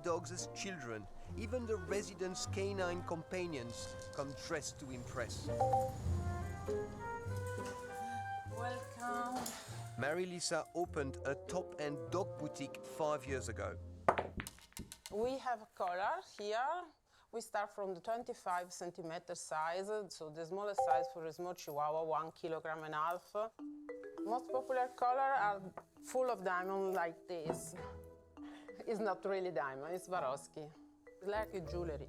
dogs as children. Even the residents' canine companions come dressed to impress. Welcome. Marie-Lisa opened a top-end dog boutique 5 years ago. We have a collar here. We start from the 25 centimeter size, so the smallest size for a small Chihuahua, 1.5 kilograms. Most popular color are full of diamond like this. It's not really diamond, it's Swarovski. It's like a jewelry.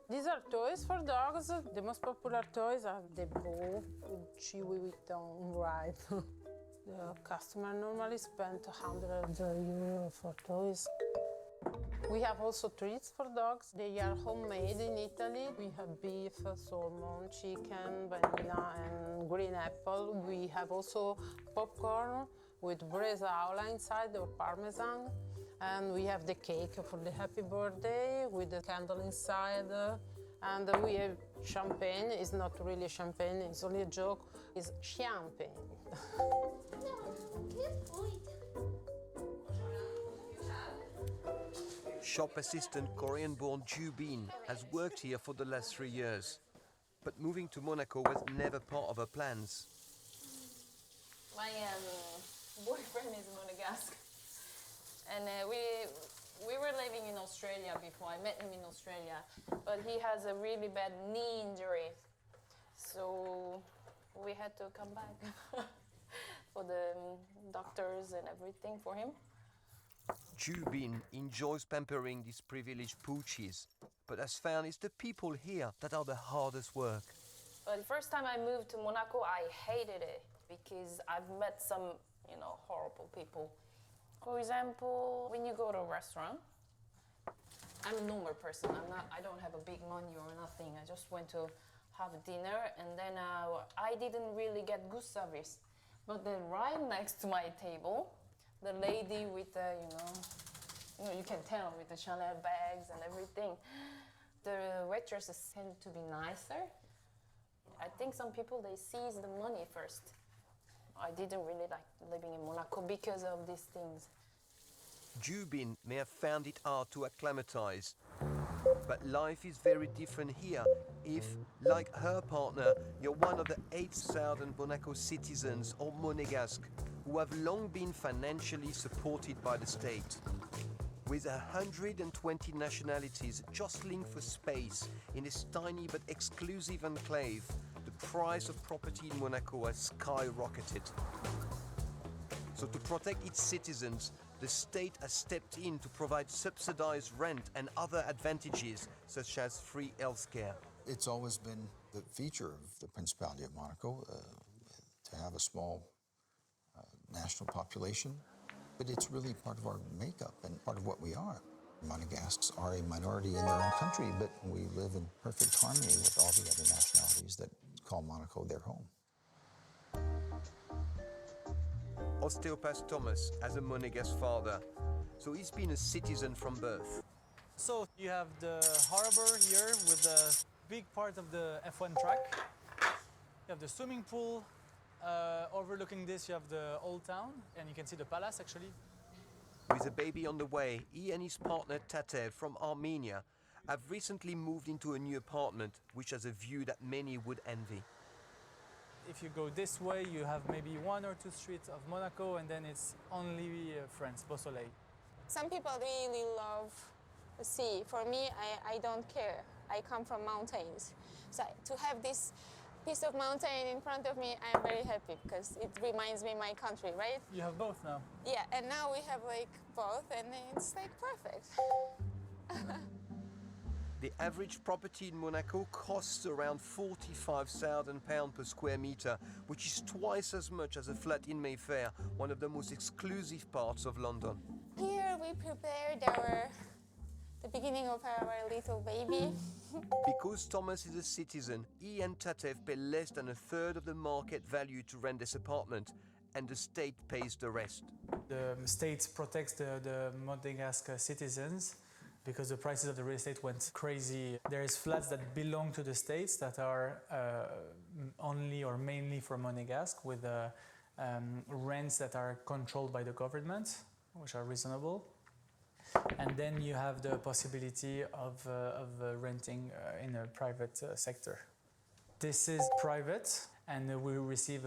These are toys for dogs. The most popular toys are the ball with Chewy Vuitton, right? The customer normally spend 100 euro for toys. We have also treats for dogs. They are homemade in Italy. We have beef, salmon, chicken, vanilla, and green apple. We have also popcorn with bresaola inside or parmesan. And we have the cake for the happy birthday with the candle inside. And we have champagne. It's not really champagne, it's only a joke. It's champagne. Shop assistant Korean-born Ju Bin has worked here for the last 3 years. But moving to Monaco was never part of her plans. My boyfriend is Monegasque. And we were living in Australia before. I met him in Australia. But he has a really bad knee injury. So we had to come back for the doctors and everything for him. Ju Bin enjoys pampering these privileged poochies, but has found it's the people here that are the hardest work. But the first time I moved to Monaco, I hated it because I've met some, horrible people. For example, when you go to a restaurant, I'm a normal person. I don't have a big money or nothing. I just went to have a dinner, and then I didn't really get good service. But then right next to my table, the lady with the, you can tell with the Chanel bags and everything, the waitresses tend to be nicer. I think some people, they seize the money first. I didn't really like living in Monaco because of these things. Ju Bin may have found it hard to acclimatize, but life is very different here if, like her partner, you're one of the 8,000 Monaco citizens or Monegasque who have long been financially supported by the state. With 120 nationalities jostling for space in this tiny but exclusive enclave, the price of property in Monaco has skyrocketed. So to protect its citizens, the state has stepped in to provide subsidized rent and other advantages, such as free healthcare. It's always been the feature of the Principality of Monaco to have a small national population, but it's really part of our makeup and part of what we are. Monegasques are a minority in their own country, but we live in perfect harmony with all the other nationalities that call Monaco their home. Osteopath Thomas has a Monegasque father, so he's been a citizen from birth. So you have the harbor here with the big part of the F1 track. You have the swimming pool. Overlooking this, you have the old town, and you can see the palace, actually. With a baby on the way, he and his partner Tatev from Armenia have recently moved into a new apartment, which has a view that many would envy. If you go this way, you have maybe 1 or 2 streets of Monaco, and then it's only France, Beausoleil. Some people really love the sea. For me, I don't care. I come from mountains. So to have this piece of mountain in front of me, I'm very happy because it reminds me of my country, right? You have both now. Yeah, and now we have like both, and it's like perfect. The average property in Monaco costs around £45,000 per square metre, which is twice as much as a flat in Mayfair, one of the most exclusive parts of London. Here we prepared the beginning of our little baby. Because Thomas is a citizen, he and Tatev pay less than a third of the market value to rent this apartment, and the state pays the rest. The state protects the Monegasque citizens because the prices of the real estate went crazy. There is flats that belong to the states that are only or mainly for Monegasque with rents that are controlled by the government, which are reasonable. And and then you have the possibility of renting in a private sector. This is private, and we receive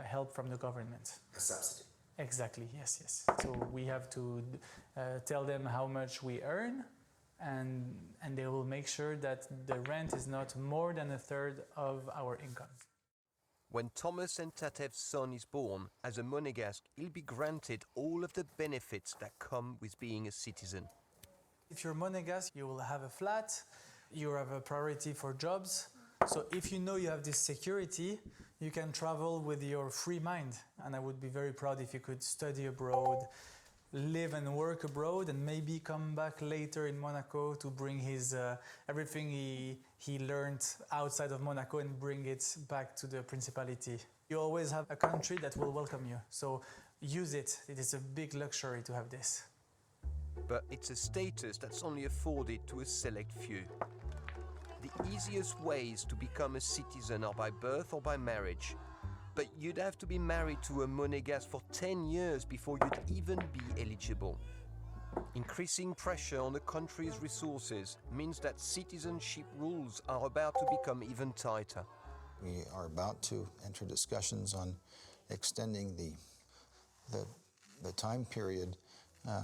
help from the government. A subsidy. Exactly, yes. So we have to tell them how much we earn, and they will make sure that the rent is not more than a third of our income. When Thomas and Tatev's son is born, as a Monegasque, he'll be granted all of the benefits that come with being a citizen. If you're Monegasque, you will have a flat, you have a priority for jobs. So if you know you have this security, you can travel with your free mind. And I would be very proud if you could study abroad, live and work abroad, and maybe come back later in Monaco to bring his everything he learned outside of Monaco and bring it back to the Principality. You always have a country that will welcome you. So use it. It is a big luxury to have this. But it's a status that's only afforded to a select few. The easiest ways to become a citizen are by birth or by marriage. But you'd have to be married to a Monegasque for 10 years before you'd even be eligible. Increasing pressure on the country's resources means that citizenship rules are about to become even tighter. We are about to enter discussions on extending the time period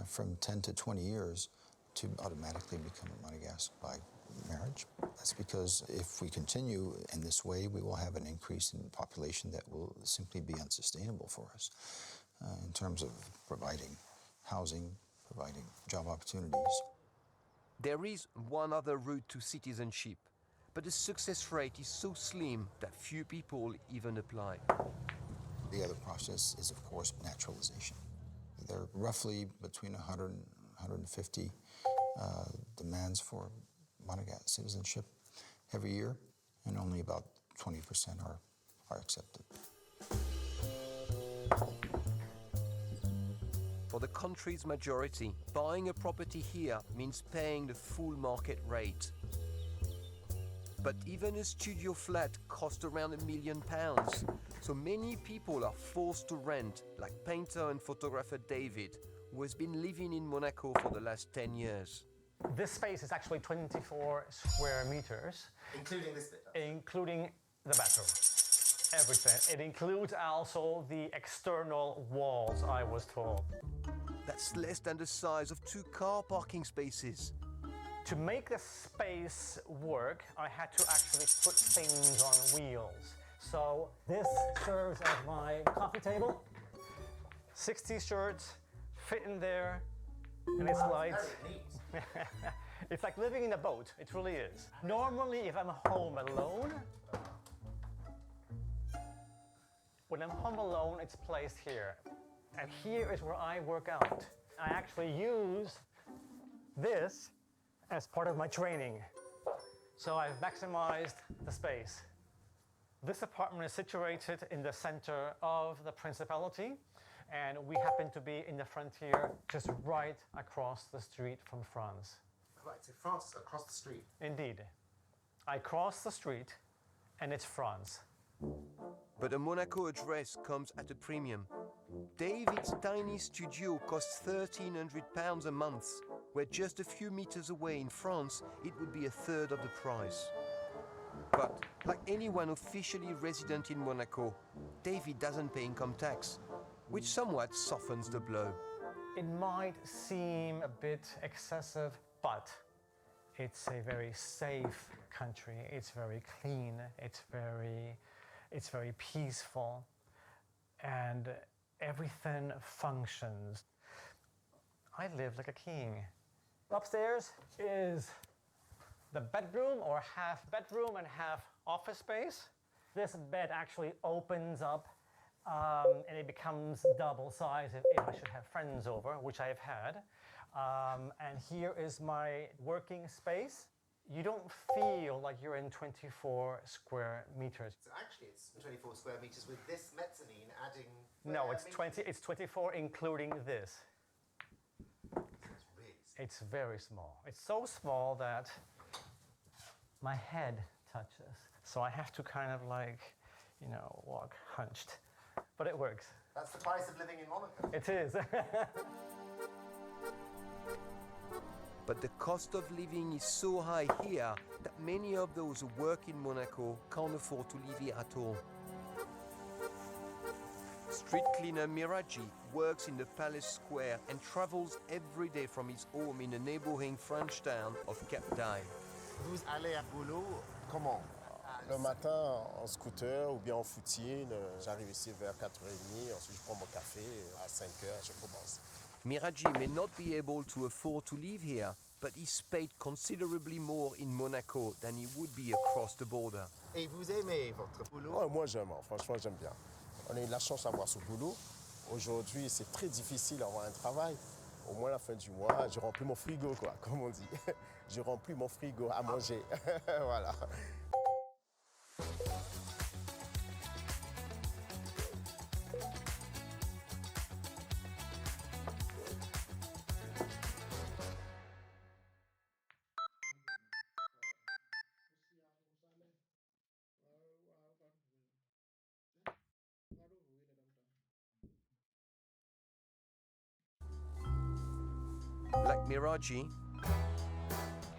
from 10 to 20 years to automatically become a Monegasque by marriage. That's because if we continue in this way, we will have an increase in population that will simply be unsustainable for us in terms of providing housing, providing job opportunities. There is one other route to citizenship, but the success rate is so slim that few people even apply. The other process is, of course, naturalization. There are roughly between 100 and 150 demands for Monegasque citizenship every year, and only about 20% are accepted. For the country's majority, buying a property here means paying the full market rate. But even a studio flat costs around £1 million, so many people are forced to rent, like painter and photographer David, who has been living in Monaco for the last 10 years. This space is actually 24 square meters. Including this bit? Including the bathroom. Everything. It includes also the external walls, I was told. That's less than the size of 2 car parking spaces. To make the space work, I had to actually put things on wheels. So this serves as my coffee table. 6 t-shirts fit in there, and it's like... Very neat. It's like living in a boat, it really is. Normally, if I'm home alone, when I'm home alone, it's placed here. And here is where I work out. I actually use this as part of my training. So I've maximized the space. This apartment is situated in the center of the Principality, and we happen to be in the frontier, just right across the street from France. Right, so France is across the street. Indeed. I cross the street, and it's France. But a Monaco address comes at a premium. David's tiny studio costs £1,300 a month, where just a few meters away in France, it would be a third of the price. But, like anyone officially resident in Monaco, David doesn't pay income tax, which somewhat softens the blow. It might seem a bit excessive, but it's a very safe country. It's very clean. It's very peaceful, and everything functions. I live like a king. Upstairs is the bedroom, or half bedroom and half office space. This bed actually opens up and it becomes double size if I should have friends over, which I've had. And here is my working space. You don't feel like you're in 24 square meters. So actually it's 24 square meters with this mezzanine adding... No, it's 24 including this. It's really small. It's very small. It's so small that my head touches. So I have to kind of like, you know, walk hunched. But it works. That's the price of living in Monaco. It is. But the cost of living is so high here that many of those who work in Monaco can't afford to live here at all. Street cleaner Miraji works in the Palace Square and travels every day from his home in the neighboring French town of Cap d'Aille. Vous allez à boulot comment? Le matin en scooter ou bien en footine, j'arrive ici vers 4h30, ensuite je prends mon café, à 5h je commence. Miraji may not be able to afford to live here, but he's paid considerably more in Monaco than he would be across the border. Et vous aimez votre boulot? Ouais, moi j'aime, franchement j'aime bien. On a eu la chance d'avoir ce boulot. Aujourd'hui c'est très difficile d'avoir un travail. Au moins la fin du mois, je remplis mon frigo, quoi, comme on dit. Je remplis mon frigo à manger. Voilà. Like Miraji,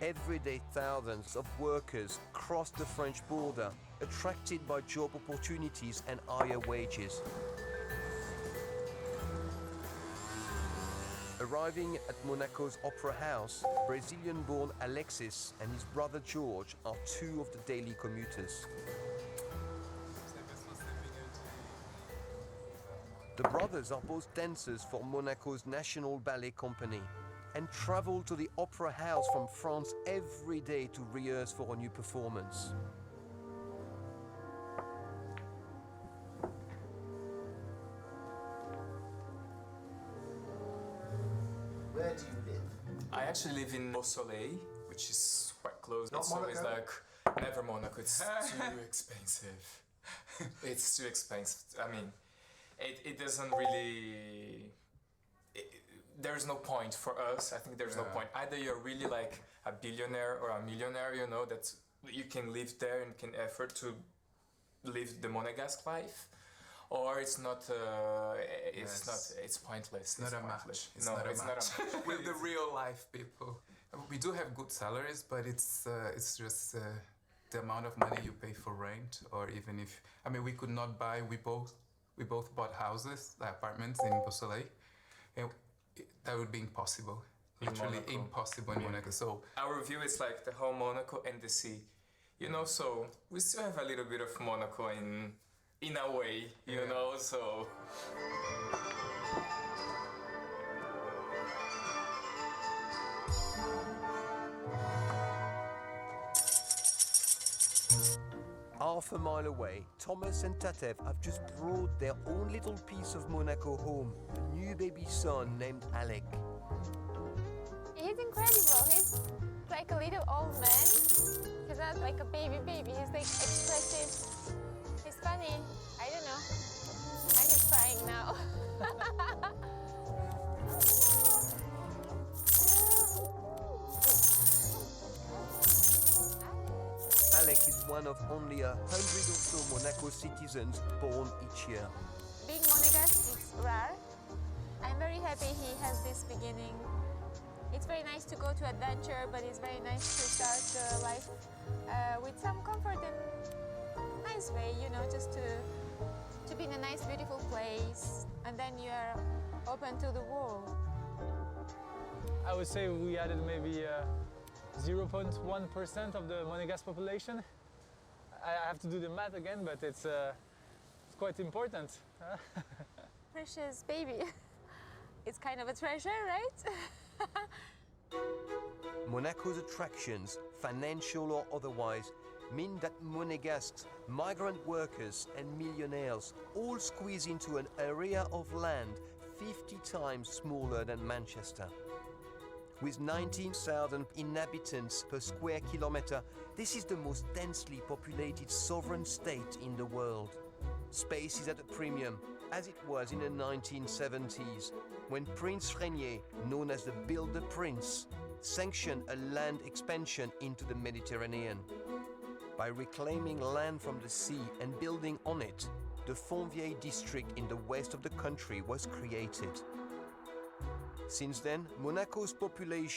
everyday thousands of workers cross the French border, attracted by job opportunities and higher wages. Arriving at Monaco's Opera House, Brazilian-born Alexis and his brother George are two of the daily commuters. The brothers are both dancers for Monaco's National Ballet Company and travel to the Opera House from France every day to rehearse for a new performance. Where do you live? I actually live in Beausoleil, which is quite close. Not It's always Monaco? like, never Monaco, it's too expensive. It's too expensive. I mean, it doesn't really... there's no point for us. I think there's no point. Either you're really like a billionaire or a millionaire, you know, that you can live there and can afford to live the Monegasque life, or it's not. It's not. It's pointless. Not it's a pointless. match. No, it's not a match. With the real life people. We do have good salaries, but it's just the amount of money you pay for rent, or even if I mean we could not buy. We both bought houses, apartments in Beausoleil, and that would be impossible. Literally Monaco. impossible in Monaco. So Our view is like the whole Monaco and the sea, you know. So we still have a little bit of Monaco in a way, you know. So. Half a mile away, Thomas and Tatev have just brought their own little piece of Monaco home, a new baby son named Alec. He's incredible. He's like a little old man. He's not like a baby. He's like expressive. He's funny. I don't know. I'm just crying now. Alec is one of only 100 or so Monaco citizens born each year. Being Monegasque, it's rare. I'm very happy he has this beginning. It's very nice to go to adventure, but it's very nice to start life with some comfort and nice way, you know, just to be in a nice, beautiful place, and then you are open to the world. I would say we added maybe 0.1% of the Monegasque population. I have to do the math again, but it's quite important. Precious baby. It's kind of a treasure, right? Monaco's attractions, financial or otherwise, mean that Monegasques, migrant workers and millionaires all squeeze into an area of land 50 times smaller than Manchester. With 19,000 inhabitants per square kilometre, this is the most densely populated sovereign state in the world. Space is at a premium, as it was in the 1970s, when Prince Rainier, known as the Builder Prince, sanctioned a land expansion into the Mediterranean. By reclaiming land from the sea and building on it, the Fontvieille district in the west of the country was created. Since then, Monaco's population